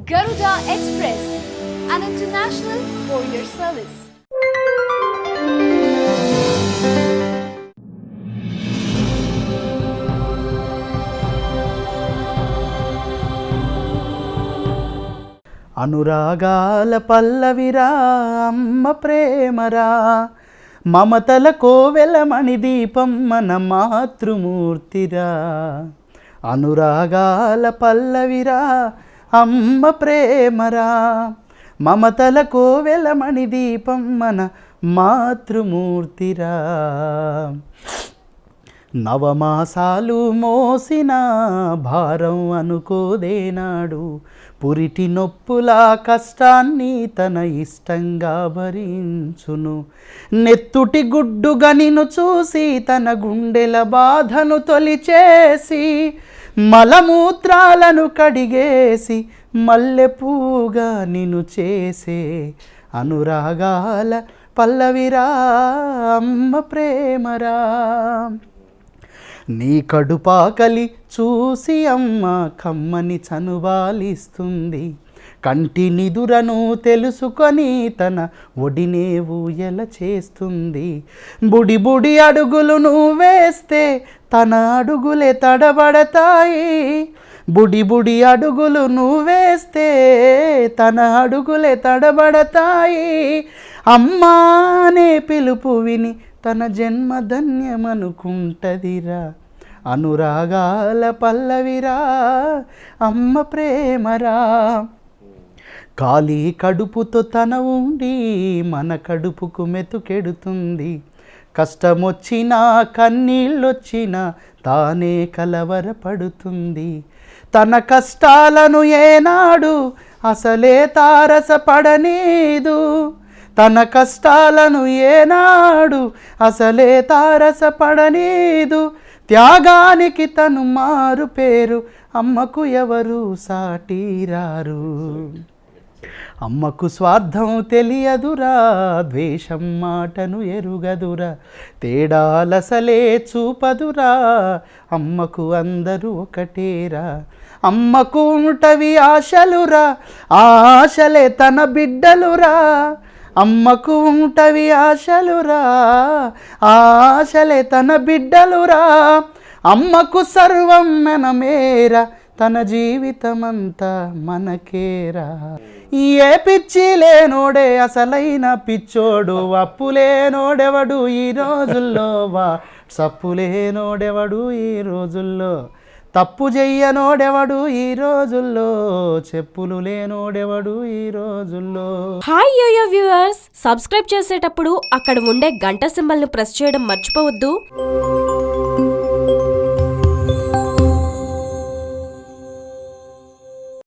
Garuda Express, an international courier service. అనురాగాల పల్లవిరా అమ్మ ప్రేమరా, మమతల కోవెలమణి దీపం మన మాతృమూర్తిరా. అనురాగాల పల్లవిరా అమ్మ ప్రేమరా, మమతల కోవెలమణి దీపం మన మాతృమూర్తిరా. నవమాసాలు మోసిన భారం అనుకోదేనాడు, పురిటి నొప్పులా కష్టాన్ని తన ఇష్టంగా భరించును. నెత్తుటి గుడ్డుగా నిన్ను చూసి తన గుండెల బాధను తొలిచేసి, మలమూత్రాలను కడిగేసి మల్లెపూగా నిన్ను చేసే అనురాగాల పల్లవిరా అమ్మ ప్రేమరా. నీ కడుపాకలి చూసి అమ్మ కమ్మని చనువాలిస్తుంది, కంటి నిదురను తెలుసుకొని తన ఒడినే ఊయల చేస్తుంది. బుడి బుడి అడుగులు నువ్వు వేస్తే తన అడుగులే తడబడతాయి, బుడి బుడి అడుగులు నువ్వు వేస్తే తన అడుగులే తడబడతాయి. అమ్మానే పిలుపు విని తన జన్మ ధన్యమనుకుంటదిరా. అనురాగాల పల్లవిరా అమ్మ ప్రేమరా. ఖాళీ కడుపుతో తన ఉండి మన కడుపుకు మెతుకెడుతుంది, కష్టమొచ్చినా కన్నీళ్ళొచ్చినా తానే కలవరపడుతుంది. తన కష్టాలను ఏనాడు అసలే తారసపడనీదు, తన కష్టాలను ఏనాడు అసలే తారసపడనీదు. త్యాగానికి తను మారు పేరు, అమ్మకు ఎవరు సాటిరారు. అమ్మకు స్వార్థం తెలియదురా, ద్వేషం మాటను ఎరుగదురా, తేడాలసలే చూపదురా, అమ్మకు అందరూ ఒకటేరా. అమ్మకు ఉంటవి ఆశలురా, ఆశలే తన బిడ్డలురా. అమ్మకు ఉంటవి ఆశలురా, ఆశలే తన బిడ్డలురా. అమ్మకు సర్వం మనమేరా, తన జీవితమంతా మనకేరా. ఏ పిచ్చి లేనోడే అసలైన పిచ్చోడు, అప్పులేనోడెవడు ఈ రోజుల్లో, సప్పులేనోడెవడు ఈ రోజుల్లో, తప్పు చెయ్యనోడెవడు ఈ రోజుల్లో, చెప్పులు లేనోడెవడు ఈ రోజుల్లో. హాయ్ యోయో వ్యూవర్స్, సబ్స్క్రైబ్ చేసేటప్పుడు అక్కడ ఉండే గంట సింబల్ ను ప్రెస్ చేయడం మర్చిపోవద్దు.